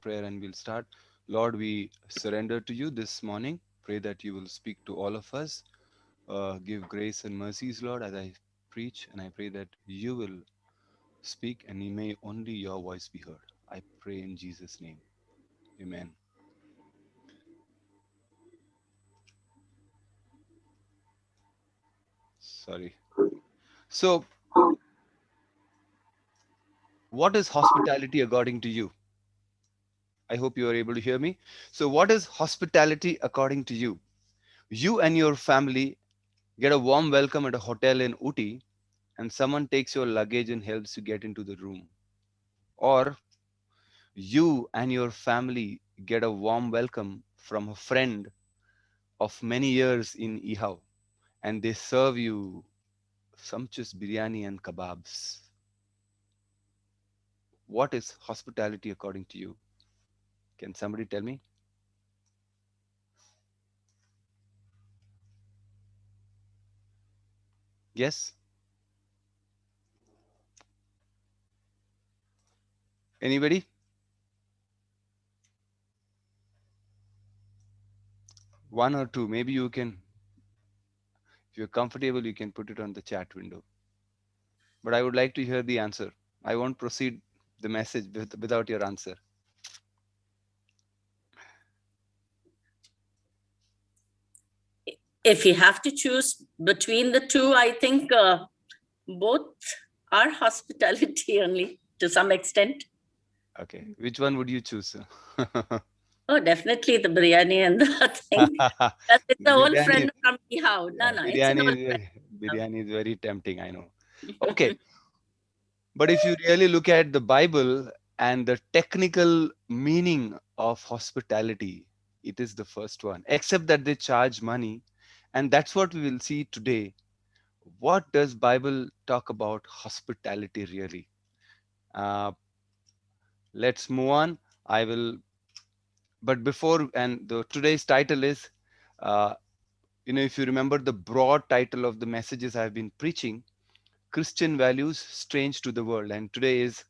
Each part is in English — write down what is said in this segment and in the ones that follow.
prayer and we'll start. Lord, we surrender to you this morning. Pray that you will speak to all of us. Give grace and mercies, Lord, as I preach, and I pray that you will speak and may only your voice be heard. I pray in Jesus' name. Amen. Sorry. So, what is hospitality according to you? I hope you are able to hear me. So, what is hospitality according to you? You and your family get a warm welcome at a hotel in Uti, and someone takes your luggage and helps you get into the room. Or you and your family get a warm welcome from a friend of many years in Ihao, and they serve you sumptuous biryani and kebabs. What is hospitality according to you? Can somebody tell me? Yes? Anybody? One or two. Maybe you can, if you're comfortable, you can put it on the chat window. But I would like to hear the answer. I won't proceed the message without your answer. If you have to choose between the two, I think both are hospitality only to some extent. Okay. Which one would you choose? Oh, definitely the biryani and the thing. Because it's an old Biryani, friend from Ihao. No, yeah, no, it's an biryani old is friend. biryani is very tempting, I know. Okay, but if you really look at the Bible and the technical meaning of hospitality, it is the first one. Except that they charge money, and that's what we will see today. What does Bible talk about hospitality really? Uh, let's move on. I will, but before and the today's title is, uh, if you remember the broad title of the messages I've been preaching, Christian values strange to the world, and today is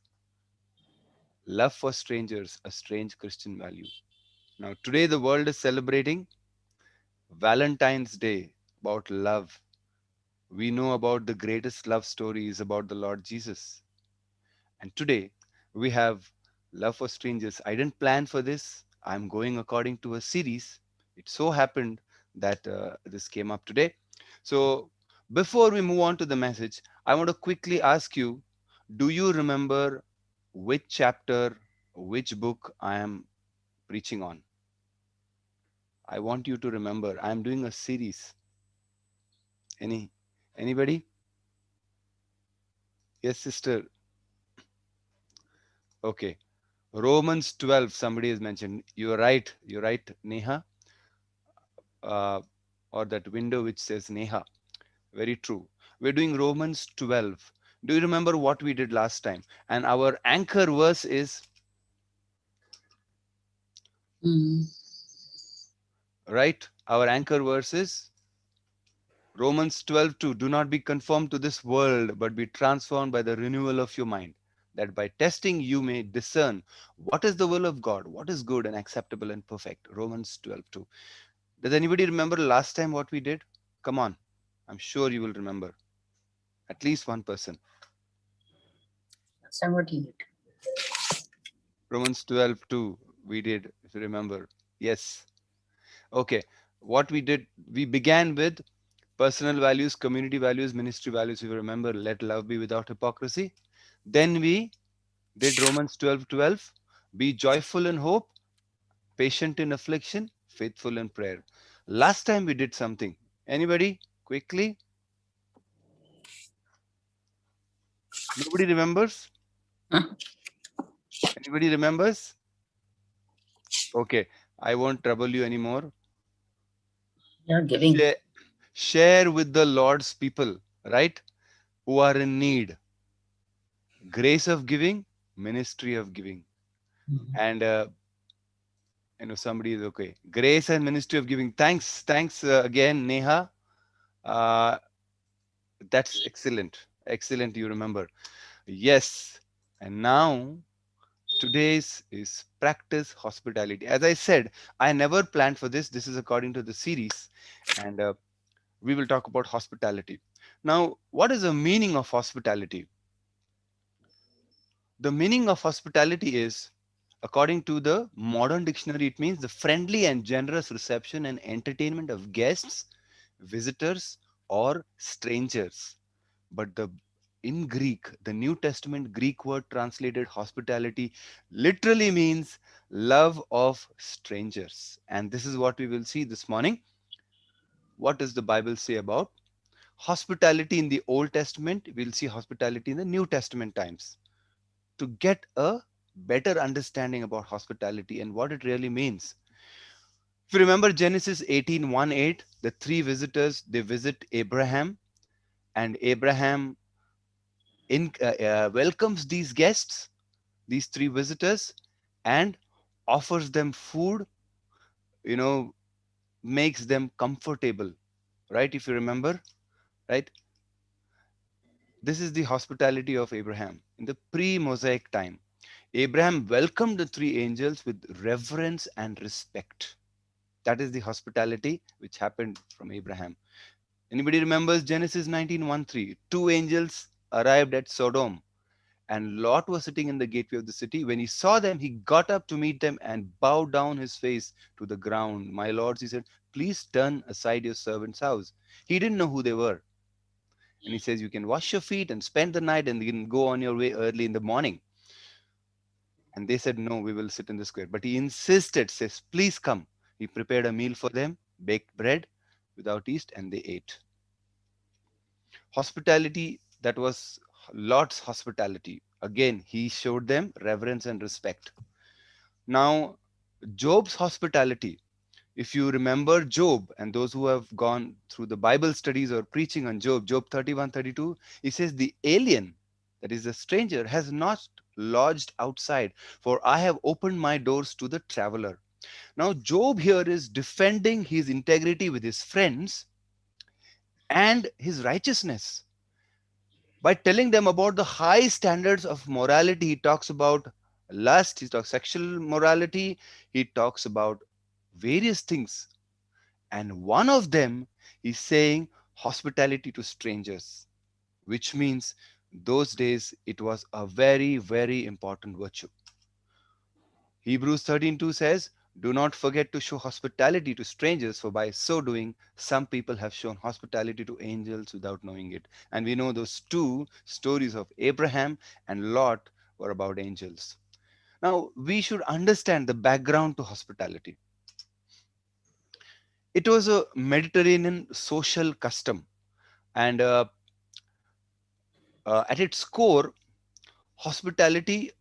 love for strangers, a strange Christian value. Now, today the world is celebrating Valentine's Day about love. We know about the greatest love stories about the Lord Jesus. And today we have love for strangers. I didn't plan for this. I'm going according to a series. It so happened that this came up today. So, before we move on to the message, I want to quickly ask you, do you remember which chapter, which book I am preaching on? I want you to remember. I am doing a series. Any anybody? Yes, sister. Okay. Romans 12, somebody has mentioned. You're right. You're right, Neha. Uh, or that window which says Neha. Very true. We're doing Romans 12. Do you remember what we did last time? And our anchor verse is, Mm. right? Our anchor verse is Romans 12:2. Do not be conformed to this world, but be transformed by the renewal of your mind, that by testing you may discern what is the will of God, what is good and acceptable and perfect. Romans 12:2. Does anybody remember last time what we did? Come on. I'm sure you will remember. At least one person. Somebody. Romans 12:2. We did, if you remember. Yes. Okay. What we did, we began with personal values, community values, ministry values. If you remember, let love be without hypocrisy. Then we did Romans 12:12. Be joyful in hope, patient in affliction, faithful in prayer. Last time we did something. Anybody? Quickly? Nobody remembers? Huh? Anybody remembers? Okay, I won't trouble you anymore. You're giving. Share, share with the Lord's people, right? Who are in need. Grace of giving, ministry of giving. And somebody is okay. Grace and ministry of giving. Thanks again, Neha. Uh, that's excellent. Excellent, you remember. Yes. And now Today's is practice hospitality. As I said, I never planned for this. This is according to the series, and we will talk about hospitality. Now, what is the meaning of hospitality? The meaning of hospitality is, according to the modern dictionary, it means the friendly and generous reception and entertainment of guests, visitors, or strangers. But the in Greek, the New Testament Greek word translated hospitality literally means love of strangers. And this is what we will see this morning. What does the Bible say about hospitality in the Old Testament? We'll see hospitality in the New Testament times to get a better understanding about hospitality and what it really means. If you remember Genesis 18:1-8, the three visitors, they visit Abraham, and Abraham welcomes these guests, these three visitors, and offers them food, you know, makes them comfortable, right? If you remember, right? This is the hospitality of Abraham in the pre-Mosaic time. Abraham welcomed the three angels with reverence and respect. That is the hospitality which happened from Abraham. Anybody remembers Genesis 19:1-3? Two angels arrived at Sodom, and Lot was sitting in the gateway of the city. When he saw them, he got up to meet them and bowed down his face to the ground. My lords, he said, please turn aside your servant's house. He didn't know who they were. And he says, you can wash your feet and spend the night and you can go on your way early in the morning. And they said, no, we will sit in the square. But he insisted, says, please come. He prepared a meal for them, baked bread without yeast, and they ate. Hospitality, that was Lot's hospitality. Again, he showed them reverence and respect. Now, Job's hospitality. If you remember Job, and those who have gone through the Bible studies or preaching on Job, Job 31:32, he says, the alien, that is the stranger, has not lodged outside, for I have opened my doors to the traveler. Now, Job here is defending his integrity with his friends and his righteousness by telling them about the high standards of morality. He talks about lust, he talks sexual morality, he talks about various things. And one of them is saying hospitality to strangers, which means those days it was a very, very important virtue. Hebrews 13:2 says, do not forget to show hospitality to strangers, for by so doing, some people have shown hospitality to angels without knowing it. And we know those two stories of Abraham and Lot were about angels. Now, we should understand the background to hospitality. It was a Mediterranean social custom, and at its core, hospitality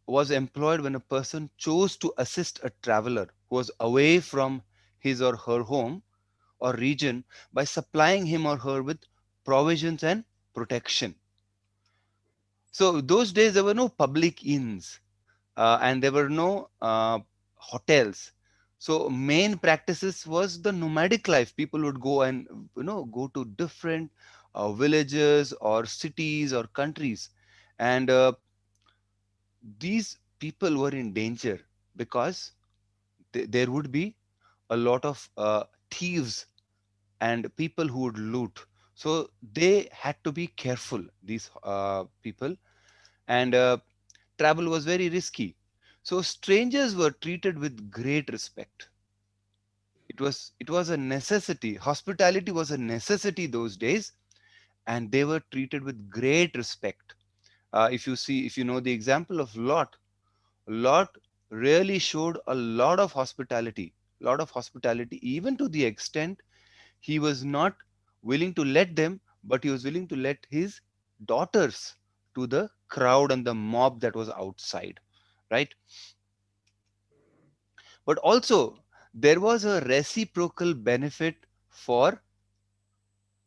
was employed when a person chose to assist a traveler who was away from his or her home or region by supplying him or her with provisions and protection. So those days there were no public inns, and there were no hotels. So main practices was the nomadic life. People would go and go to different villages or cities or countries, and these people were in danger because there would be a lot of thieves and people who would loot. So they had to be careful, these people, and travel was very risky. So strangers were treated with great respect. It was a necessity. Hospitality was a necessity those days, and they were treated with great respect. If you know the example of Lot really showed a lot of hospitality, even to the extent he was not willing to let them, but he was willing to let his daughters to the crowd and the mob that was outside, right? But also, there was a reciprocal benefit for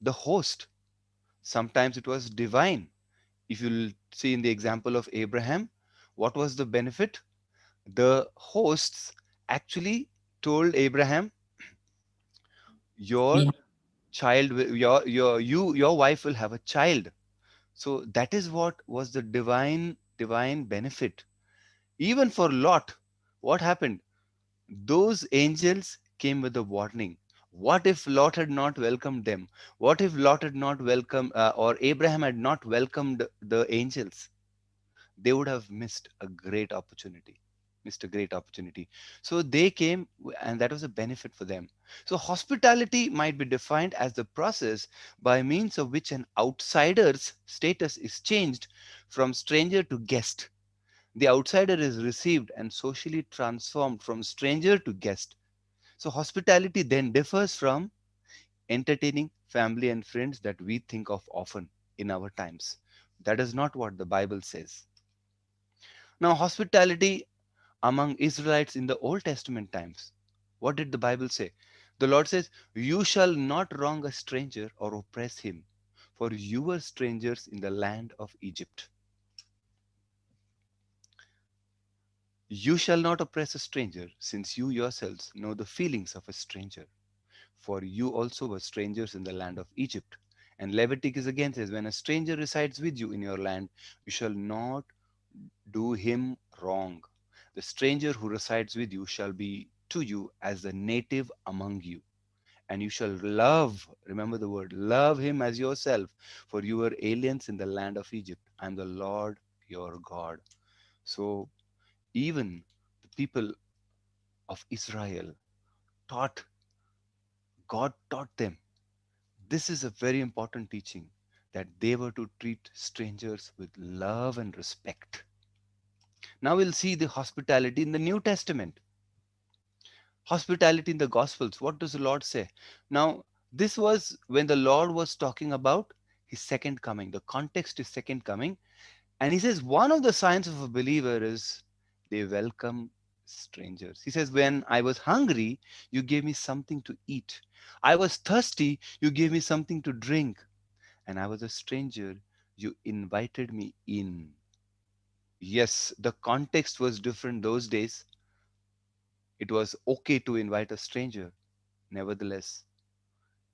the host. Sometimes it was divine. If you see in the example of Abraham, what was the benefit? The hosts actually told Abraham, your Yeah. child your wife will have a child. So that is what was the divine benefit. Even for Lot, what happened? Those angels came with a warning. What if Lot had not welcomed them? What if Lot had not welcomed, or Abraham had not welcomed the angels? They would have missed a great opportunity. Missed a great opportunity. So they came, and that was a benefit for them. So hospitality might be defined as the process by means of which an outsider's status is changed from stranger to guest. The outsider is received and socially transformed from stranger to guest. So hospitality then differs from entertaining family and friends that we think of often in our times. That is not what the Bible says. Now, hospitality among Israelites in the Old Testament times. What did the Bible say? The Lord says, "You shall not wrong a stranger or oppress him, for you were strangers in the land of Egypt." You shall not oppress a stranger, since you yourselves know the feelings of a stranger. For you also were strangers in the land of Egypt. And Leviticus again says, "When a stranger resides with you in your land, you shall not do him wrong. The stranger who resides with you shall be to you as the native among you. And you shall love," remember the word, "love him as yourself, for you were aliens in the land of Egypt. I am the Lord your God." So even the people of Israel taught, God taught them. This is a very important teaching, that they were to treat strangers with love and respect. Now we'll see the hospitality in the New Testament. Hospitality in the Gospels. What does the Lord say? Now, this was when the Lord was talking about his second coming. The context is second coming. And he says one of the signs of a believer is they welcome strangers. He says, "When I was hungry, you gave me something to eat. I was thirsty, you gave me something to drink. And I was a stranger, you invited me in." Yes, the context was different those days. It was okay to invite a stranger. Nevertheless,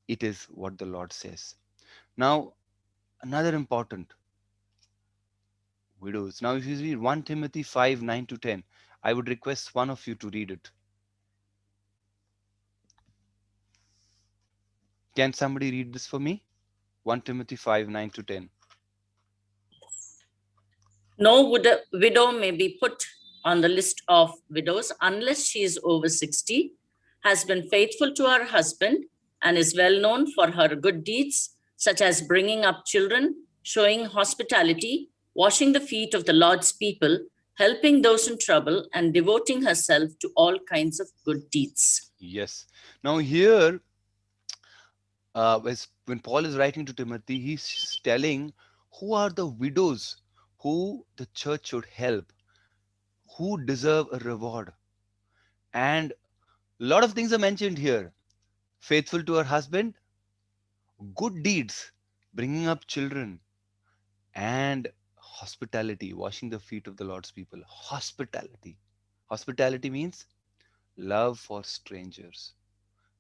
it is what the Lord says. Now, another important, widows. Now, if you read 1 Timothy 5 9 to 10, I would request one of you to read it. Can somebody read this for me? 1 Timothy 5 9 to 10. No widow may be put on the list of widows unless she is over 60, has been faithful to her husband, and is well known for her good deeds, such as bringing up children, showing hospitality, washing the feet of the Lord's people, helping those in trouble, and devoting herself to all kinds of good deeds. Yes. Now, here, when Paul is writing to Timothy, he's telling who are the widows who the church should help, who deserve a reward. And a lot of things are mentioned here: faithful to her husband, good deeds, bringing up children, and hospitality, washing the feet of the Lord's people. Hospitality. Hospitality means love for strangers.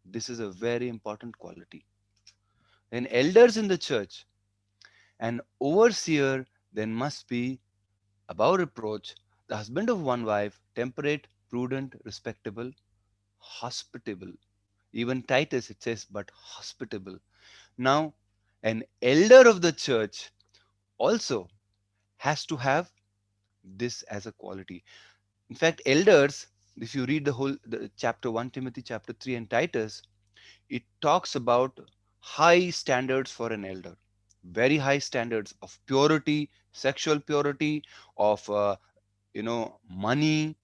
This is a very important quality. And elders in the church, an overseer then must be above reproach, the husband of one wife, temperate, prudent, respectable, hospitable. Even Titus, it says, but hospitable. Now, an elder of the church also has to have this as a quality. In fact, elders, if you read the chapter 1 Timothy, chapter 3, and Titus, it talks about high standards for an elder, very high standards of purity, sexual purity, of money.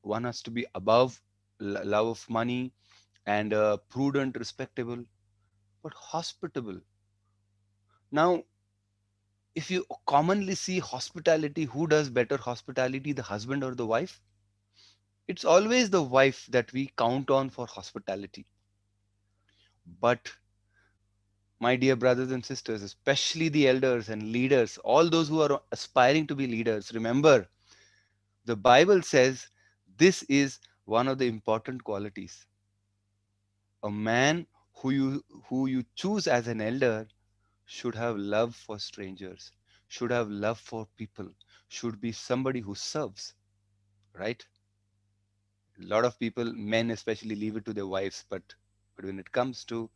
One has to be above love of money, and prudent, respectable, but hospitable. Now, if you commonly see hospitality, who does better hospitality, the husband or the wife? It's always the wife that we count on for hospitality. But my dear brothers and sisters, especially the elders and leaders, all those who are aspiring to be leaders, remember, the Bible says this is one of the important qualities. A man who you choose as an elder should have love for strangers, should have love for people, should be somebody who serves. right? A lot of people, men especially, leave it to their wives, but when it comes to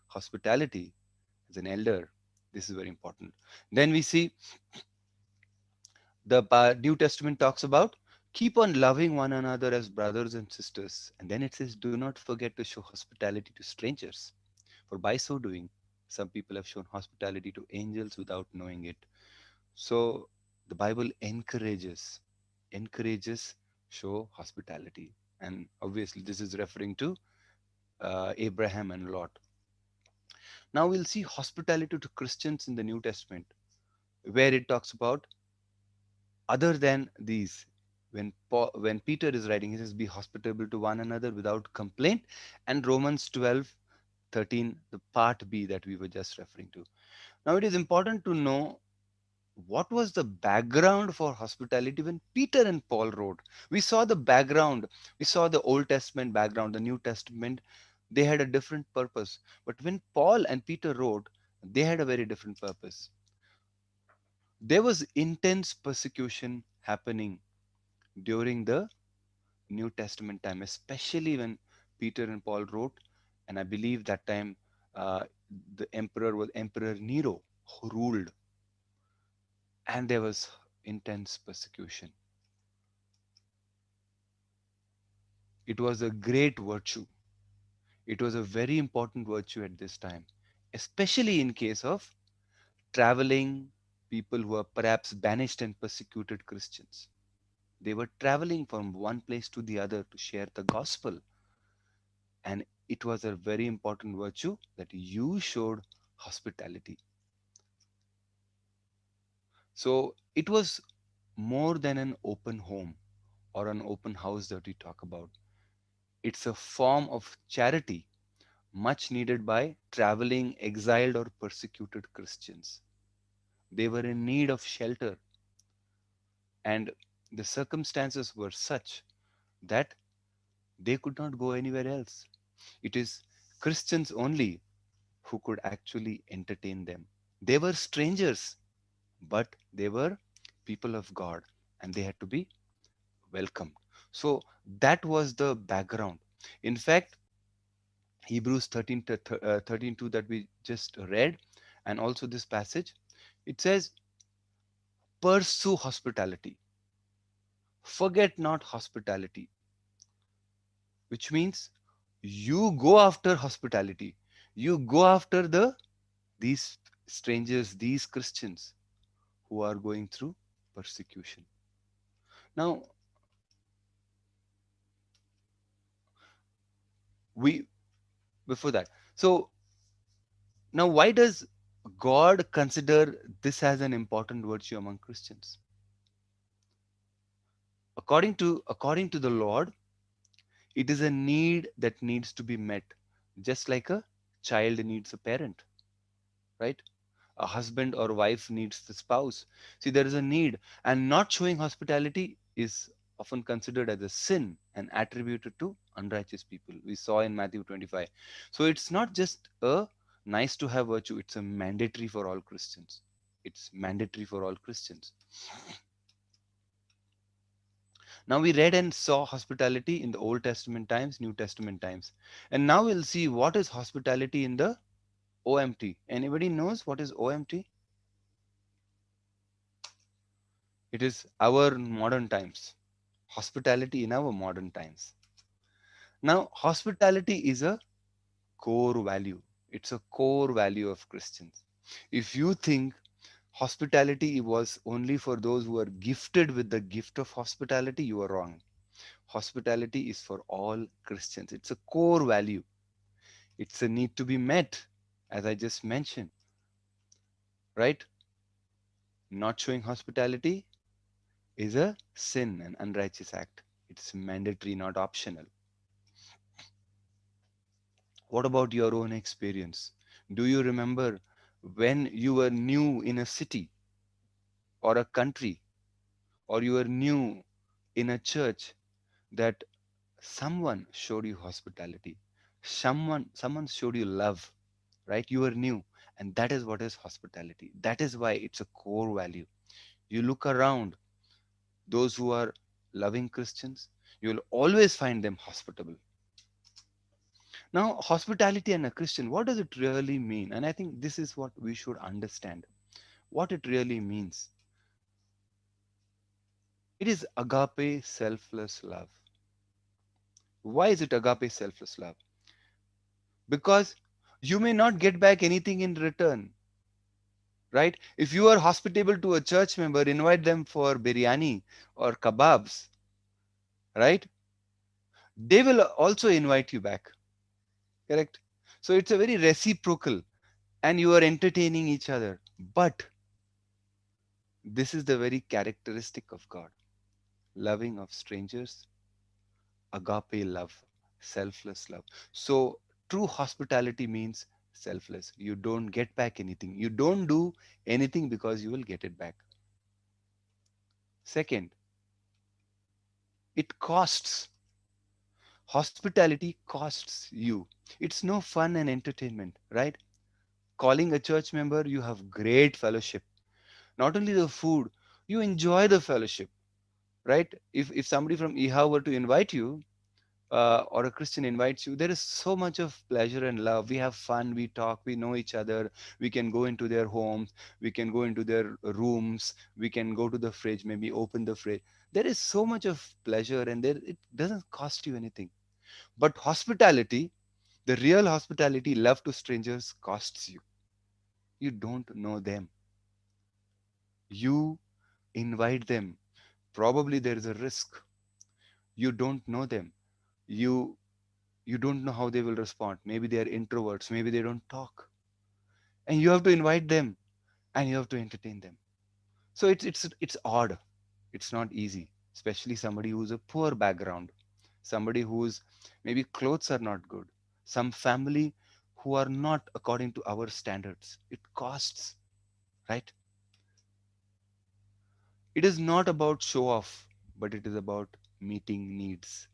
hospitality as an elder, this is very important. Then we see the New Testament talks about keep on loving one another as brothers and sisters, and then it says, do not forget to show hospitality to strangers, for by so doing, some people have shown hospitality to angels without knowing it. So the Bible encourages show hospitality, and obviously this is referring to Abraham and Lot. Now we'll see hospitality to Christians in the New Testament, where it talks about other than these. When Peter is writing, he says, "Be hospitable to one another without complaint," and Romans 12:13, the part B that we were just referring to. Now it is important to know what was the background for hospitality when Peter and Paul wrote. We saw the background, we saw the Old Testament background, the New Testament, they had a different purpose. But when Paul and Peter wrote, they had a very different purpose. There was intense persecution happening during the New Testament time, especially when Peter and Paul wrote. And I believe that time uh, the emperor was Emperor Nero who ruled, and there was intense persecution. It was a great virtue. It was a very important virtue at this time, especially in case of traveling people who are perhaps banished and persecuted Christians. They were traveling from one place to the other to share the gospel. And it was a very important virtue that you showed hospitality. So it was more than an open home or an open house that we talk about. It's a form of charity much needed by traveling, exiled, or persecuted Christians. They were in need of shelter, and the circumstances were such that they could not go anywhere else. It is Christians only who could actually entertain them. They were strangers, but they were people of God and they had to be welcomed. So that was the background. In fact, Hebrews 13:2 that we just read, and also this passage, it says, pursue hospitality, forget not hospitality, which means you go after hospitality. You go after these strangers, these Christians who are going through persecution. Now, we before that. So now why does God consider this as an important virtue among Christians? According to the Lord, it is a need that needs to be met, just like a child needs a parent, right? A husband or wife needs the spouse. See, there is a need, and not showing hospitality is often considered as a sin and attributed to unrighteous people. We saw in Matthew 25. So it's not just a nice to have virtue, it's a mandatory for all Christians. It's mandatory for all Christians. Now we read and saw hospitality in the Old Testament times, New Testament times. And now we'll see what is hospitality in the OMT. Anybody knows what is OMT? It is our modern times. Hospitality in our modern times. Now, hospitality is a core value. It's a core value of Christians. If you think hospitality was only for those who are gifted with the gift of hospitality, you are wrong. Hospitality is for all Christians. It's a core value. It's a need to be met, as I just mentioned, right? Not showing hospitality is a sin, an unrighteous act. It's mandatory, not optional. What about your own experience? Do you remember when you were new in a city or a country, or you were new in a church, that someone showed you hospitality? Someone showed you love, right? You were new, and that is what is hospitality. That is why it's a core value. You look around, those who are loving Christians, you will always find them hospitable. Now, hospitality and a Christian, what does it really mean? And I think this is what we should understand. What it really means. It is agape selfless love. Why is it agape selfless love? Because you may not get back anything in return, right? If you are hospitable to a church member, invite them for biryani or kebabs, right? They will also invite you back, correct? So it's a very reciprocal, and you are entertaining each other. But this is the very characteristic of God, loving of strangers, agape love, selfless love. So true hospitality means selfless. You don't get back anything. You don't do anything because you will get it back. Second, it costs. Hospitality costs you. It's no fun and entertainment, right? Calling a church member, you have great fellowship. Not only the food, you enjoy the fellowship, right? If somebody from EHA were to invite you, or a Christian invites you, there is so much of pleasure and love. We have fun, we talk, we know each other. We can go into their homes, we can go into their rooms, we can go to the fridge, maybe open the fridge. There is so much of pleasure, and there it doesn't cost you anything. But hospitality, the real hospitality, love to strangers, costs you. You don't know them. You invite them. Probably there is a risk. You don't know them. You you don't know how they will respond. Maybe they are introverts, maybe they don't talk. And you have to invite them and you have to entertain them. So it's odd. It's not easy, especially somebody who's a poor background, somebody whose maybe clothes are not good, some family who are not according to our standards. It costs, right? It is not about show off, but it is about meeting needs.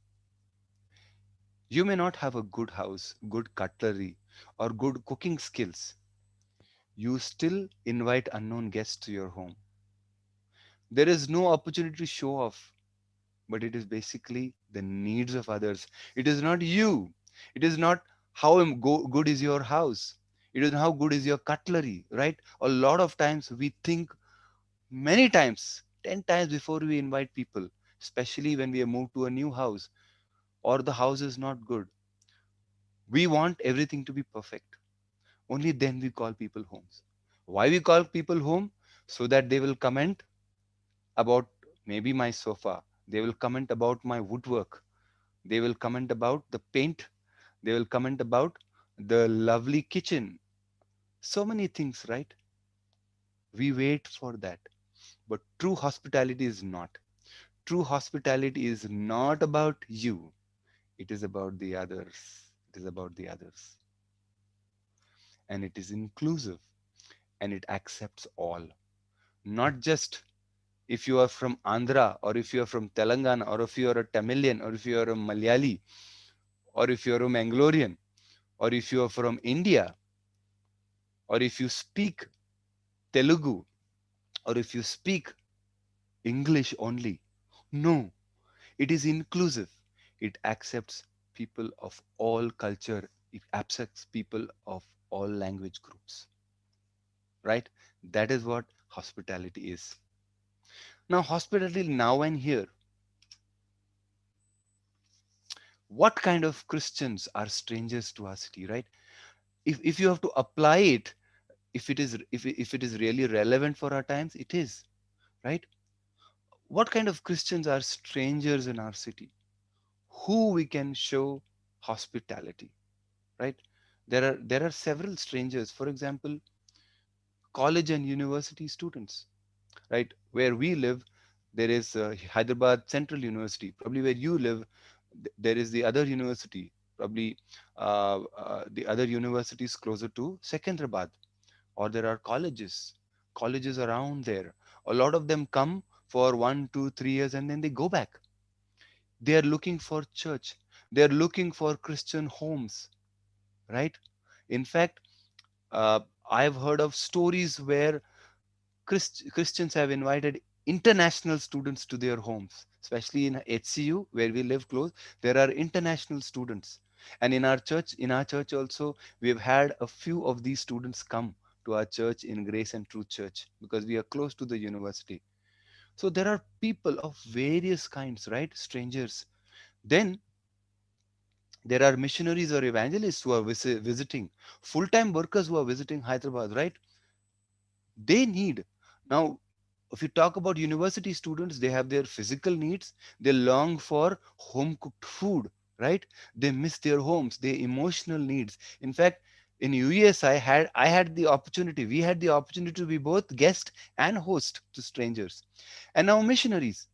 You may not have a good house, good cutlery, or good cooking skills. You still invite unknown guests to your home. There is no opportunity to show off, but it is basically the needs of others. It is not you. It is not how good is your house. It is how good is your cutlery, right? A lot of times we think many times, 10 times before we invite people, especially when we have moved to a new house or the house is not good. We want everything to be perfect. Only then we call people homes. Why we call people home? So that they will comment about maybe my sofa. They will comment about my woodwork. They will comment about the paint. They will comment about the lovely kitchen. So many things, right? We wait for that. But true hospitality is not. True hospitality is not about you. It is about the others. It is about the others. And it is inclusive and it accepts all. Not just if you are from Andhra or if you are from Telangana or if you are a Tamilian or if you are a Malayali or if you are a Mangalorean or if you are from India or if you speak Telugu or if you speak English only. No, it is inclusive. It accepts people of all culture. It accepts people of all language groups, right? That is what hospitality is. Now, hospitality now and here, what kind of Christians are strangers to our city, right? If you have to apply it, if it is really relevant for our times, it is, right? What kind of Christians are strangers in our city who we can show hospitality, right? There are several strangers. For example, college and university students, right? Where we live, there is Hyderabad Central University. Probably where you live, there is the other university. Probably the other universities closer to Secunderabad, or there are colleges around there. A lot of them come for 1 2 3 years and then they go back. They are looking for church. They are looking for Christian homes, right? In fact, uh, I've heard of stories where Christians have invited international students to their homes, especially in HCU where we live close, there are international students. And in our church also, we've had a few of these students come to our church in Grace and Truth Church because we are close to the university. So there are people of various kinds, right? Strangers. Then there are missionaries or evangelists who are visiting, full-time workers who are visiting Hyderabad, right? They need. Now, if you talk about university students, they have their physical needs. They long for home cooked food, right? They miss their homes, their emotional needs. In fact, in US, I had the opportunity. We had the opportunity to be both guest and host to strangers. And now missionaries.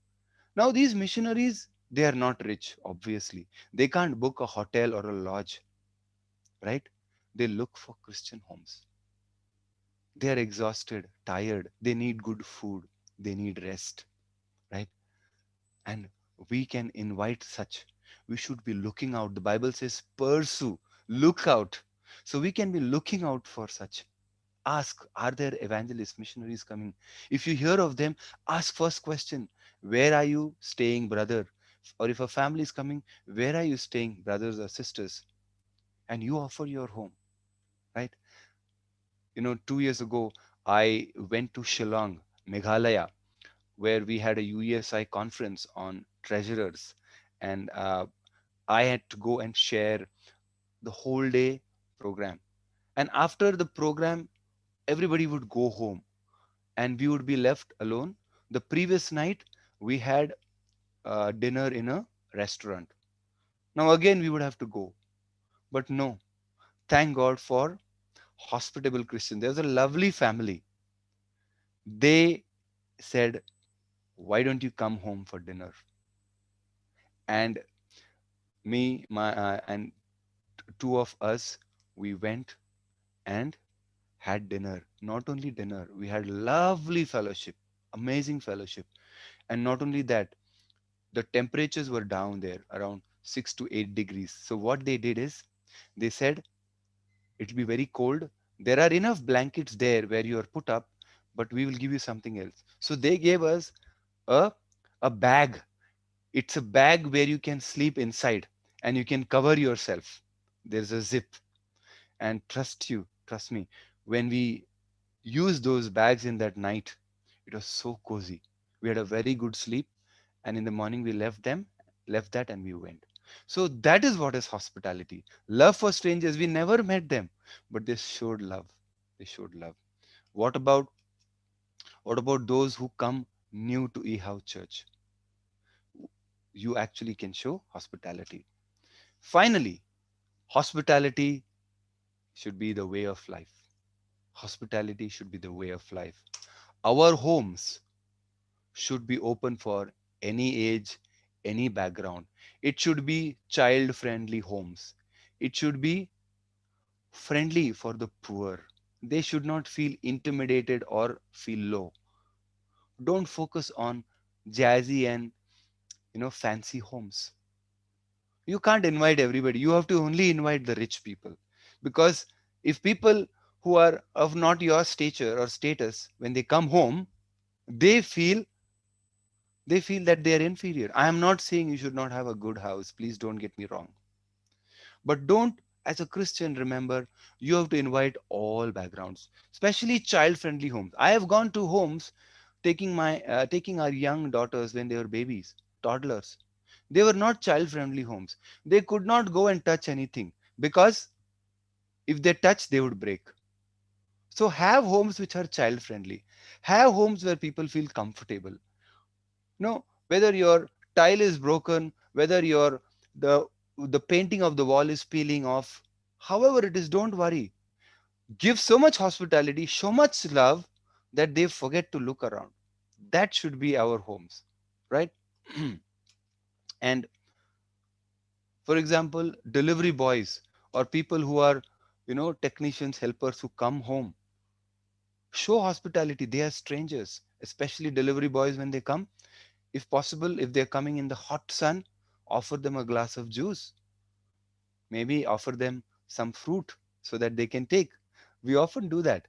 Now these missionaries, they are not rich, obviously. They can't book a hotel or a lodge, right? They look for Christian homes. They are exhausted, tired. They need good food. They need rest, right? And we can invite such. We should be looking out. The Bible says, pursue, look out. So we can be looking out for such. Ask, are there evangelists, missionaries coming? If you hear of them, ask first question, where are you staying, brother? Or if a family is coming, where are you staying, brothers or sisters? And you offer your home, right? 2 years ago, I went to Shillong, Meghalaya, where we had a UESI conference on treasurers. And I had to go and share the whole day program. And after the program, everybody would go home and we would be left alone. The previous night, we had dinner in a restaurant. Now, again, we would have to go. But no, thank God for hospitable Christian. There's a lovely family. They said, why don't you come home for dinner? And me, and two of us, we went and had dinner. Not only dinner, we had lovely fellowship, amazing fellowship. And not only that, the temperatures were down there around 6 to 8 degrees. So what they did is they said it'll be very cold. There are enough blankets there where you are put up, but we will give you something else. So they gave us a a bag. It's a bag where you can sleep inside and you can cover yourself. There's a zip. And trust me, when we used those bags in that night, it was so cozy. We had a very good sleep, and in the morning we left that, and we went. So that is what is hospitality. Love for strangers. We never met them, but they showed love. They showed love. What about those who come new to eHouse Church? You actually can show hospitality. Finally, hospitality should be the way of life. Hospitality should be the way of life. Our homes should be open for any age, any background. It should be child friendly homes. It should be friendly for the poor. They should not feel intimidated or feel low. Don't focus on jazzy and fancy homes. You can't invite everybody. You have to only invite the rich people. Because if people who are of not your stature or status, when they come home, they feel that they are inferior. I am not saying you should not have a good house. Please don't get me wrong. But don't, as a Christian, remember you have to invite all backgrounds, especially child-friendly homes. I have gone to homes taking our young daughters when they were babies, toddlers. They were not child-friendly homes. They could not go and touch anything because if they touch, they would break. So have homes which are child-friendly. Have homes where people feel comfortable. No, whether your tile is broken, whether the painting of the wall is peeling off, however it is, don't worry. Give so much hospitality, so much love that they forget to look around. That should be our homes, right? And for example, delivery boys or people who are, technicians, helpers who come home, show hospitality. They are strangers, especially delivery boys when they come. If possible, if they're coming in the hot sun, offer them a glass of juice. Maybe offer them some fruit so that they can take. We often do that.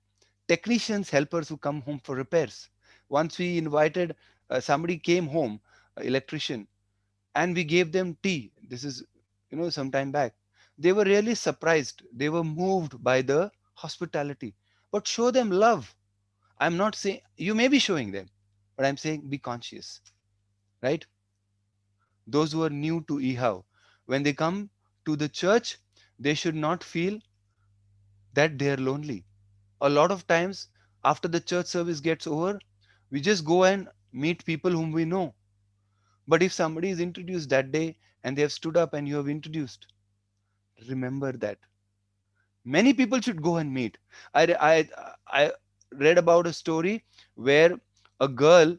Technicians, helpers who come home for repairs. Once we invited, somebody came home. electrician, and we gave them tea. This is, some time back. They were really surprised. They were moved by the hospitality. But show them love. I'm not saying you may be showing them, but I'm saying be conscious, right? Those who are new to EHOW, when they come to the church, they should not feel that they are lonely. A lot of times, after the church service gets over, we just go and meet people whom we know. But if somebody is introduced that day and they have stood up and you have introduced, remember that. Many people should go and meet. I read about a story where a girl,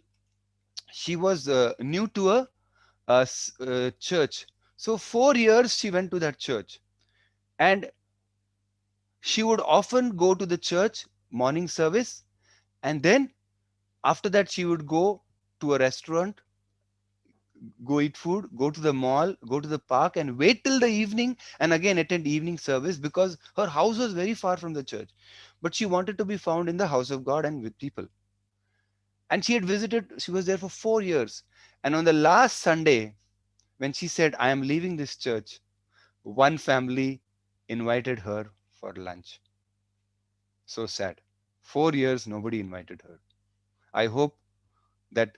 she was new to a church. So 4 years she went to that church, and she would often go to the church morning service, and then after that she would go to a restaurant, go eat food, go to the mall, go to the park, and wait till the evening and again attend evening service, because her house was very far from the church. But she wanted to be found in the house of God and with people. And she had visited, she was there for 4 years. And on the last Sunday, when she said, I am leaving this church, one family invited her for lunch. So sad. 4 years, nobody invited her. I hope that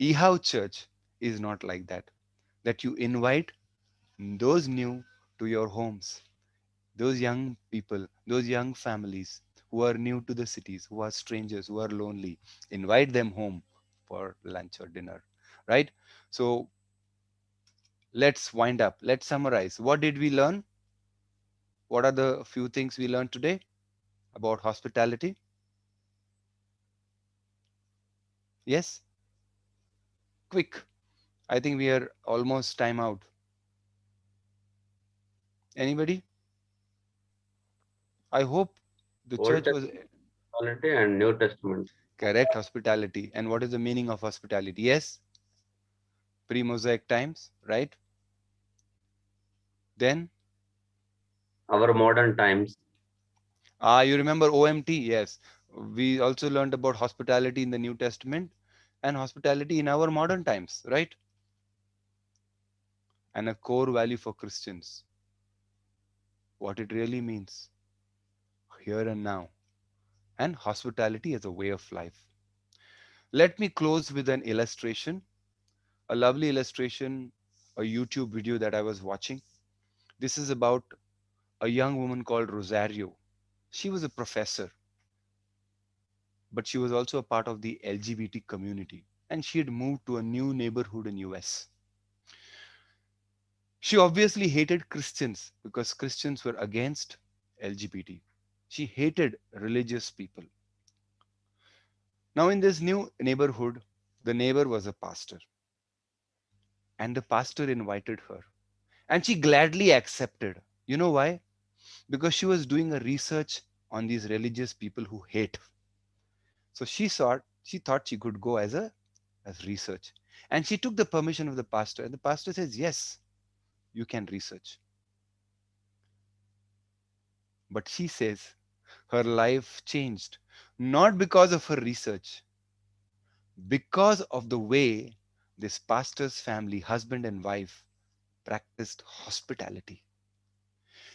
EHOW Church is not like that. That you invite those new to your homes, those young people, those young families who are new to the cities, who are strangers, who are lonely, invite them home for lunch or dinner, right? So let's wind up. Let's summarize. What did we learn? What are the few things we learned today about hospitality? Yes, quick. I think we are almost time out. Anybody? I hope the Old church was Testament hospitality and New Testament. correct hospitality. And what is the meaning of hospitality? Yes, pre-Mosaic times, right? Then, Our modern times. you remember OMT? Yes. We also learned about hospitality in the New Testament and hospitality in our modern times, right? And a core value for Christians, what it really means here and now, and hospitality as a way of life. Let me close with an illustration, a lovely illustration, a YouTube video that I was watching. This is about a young woman called Rosario. She was a professor, but she was also a part of the LGBT community, and she had moved to a new neighborhood in US. She obviously hated Christians because Christians were against LGBT. She hated religious people. Now, in this new neighborhood, the neighbor was a pastor, and the pastor invited her, and she gladly accepted. You know why? Because she was doing a research on these religious people who hate. So she thought she could go as research, and she took the permission of the pastor, and the pastor says, yes, you can research. But she says her life changed, not because of her research, because of the way this pastor's family, husband and wife, practiced hospitality.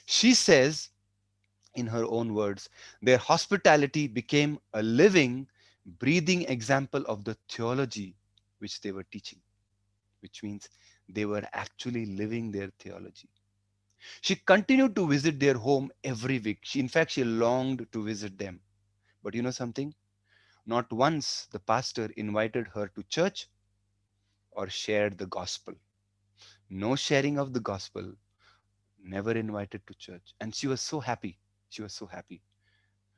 She says, in her own words, their hospitality became a living, breathing example of the theology which they were teaching, which means they were actually living their theology. She continued to visit their home every week. In fact, she longed to visit them. But you know something? Not once the pastor invited her to church or shared the gospel. No sharing of the gospel, never invited to church. And she was so happy. She was so happy.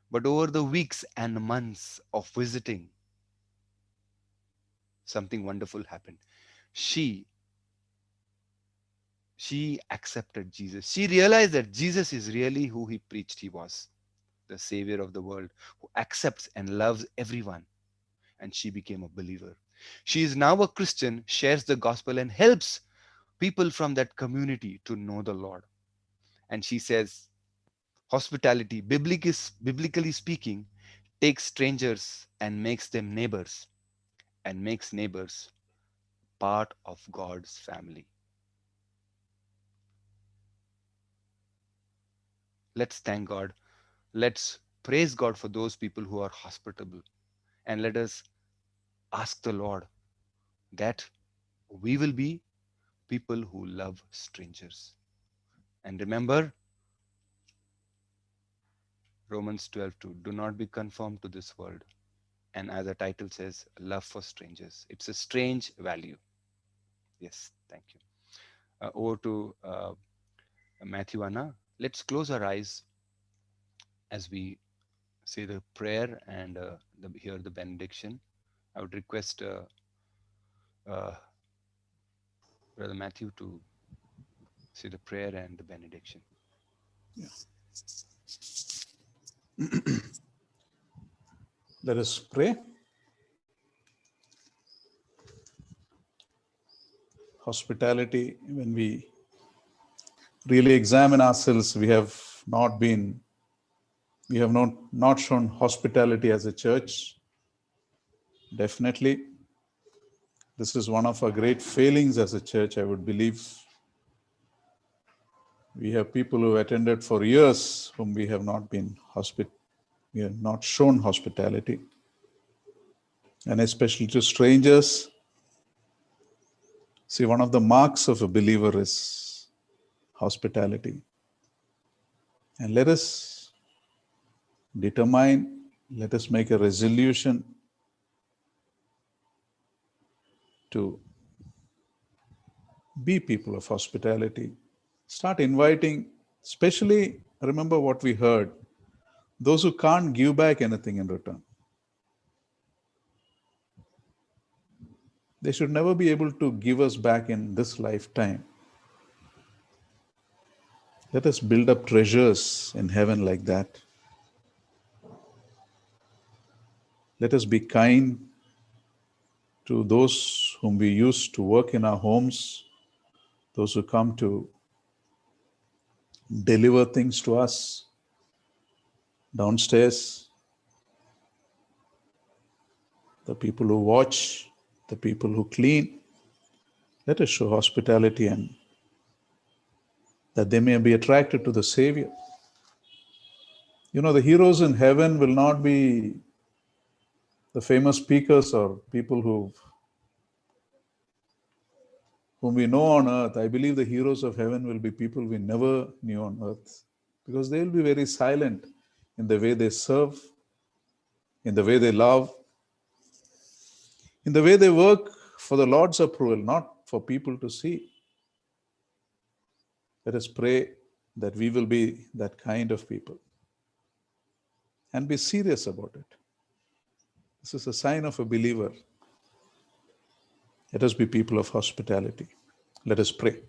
But over the weeks and months of visiting, something wonderful happened. She she accepted Jesus. She realized that Jesus is really who he preached he was, the savior of the world, who accepts and loves everyone. And she became a believer. She is now a Christian, shares the gospel, and helps people from that community to know the Lord. And she says, hospitality, biblically speaking, takes strangers and makes them neighbors, and makes neighbors part of God's family. Let's thank God. Let's praise God for those people who are hospitable. And let us ask the Lord that we will be people who love strangers. And remember, Romans 12:2, do not be conformed to this world. And as the title says, love for strangers. It's a strange value. Yes, thank you. Over to Matthew, Anna. Let's close our eyes as we say the prayer and hear the benediction. I would request Brother Matthew to say the prayer and the benediction. Let us pray. Hospitality, when we really examine ourselves, we have not shown hospitality as a church. Definitely, this is one of our great failings as a church, I would believe. We have people who attended for years whom we have not shown hospitality. And especially to strangers. See, one of the marks of a believer is hospitality. And let us make a resolution to be people of hospitality. Start inviting, especially remember what we heard, those who can't give back anything in return. They should never be able to give us back in this lifetime. Let us build up treasures in heaven like that. Let us be kind to those whom we use to work in our homes, those who come to deliver things to us downstairs, the people who watch, the people who clean. Let us show hospitality and that they may be attracted to the Savior. You know, the heroes in heaven will not be the famous speakers or people whom we know on earth. I believe the heroes of heaven will be people we never knew on earth, because they will be very silent in the way they serve, in the way they love, in the way they work for the Lord's approval, not for people to see. Let us pray that we will be that kind of people and be serious about it. This is a sign of a believer. Let us be people of hospitality. Let us pray.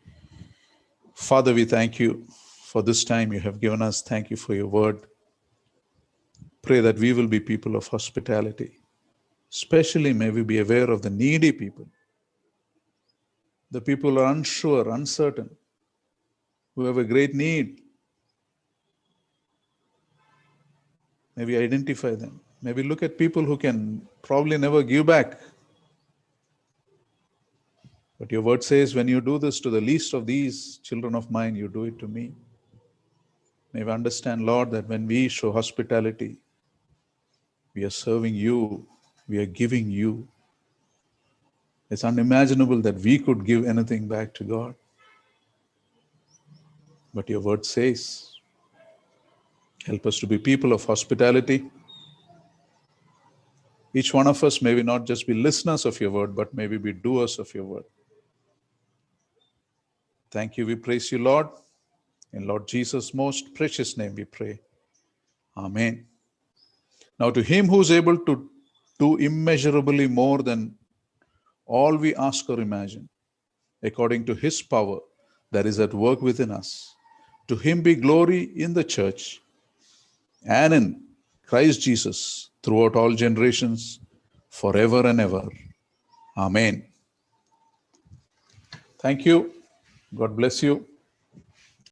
Father, we thank you for this time you have given us. Thank you for your word. Pray that we will be people of hospitality. Especially may we be aware of the needy people, the people who are unsure, uncertain, who have a great need. May we identify them. May we look at people who can probably never give back. But your word says, when you do this to the least of these children of mine, you do it to me. May we understand, Lord, that when we show hospitality, we are serving you, we are giving you. It's unimaginable that we could give anything back to God. But your word says, help us to be people of hospitality. Each one of us, may we not just be listeners of your word, but may we be doers of your word. Thank you, we praise you, Lord. In Lord Jesus' most precious name we pray. Amen. Now to him who is able to do immeasurably more than all we ask or imagine, according to his power that is at work within us, to him be glory in the church and in Christ Jesus throughout all generations, forever and ever. Amen. Thank you. God bless you.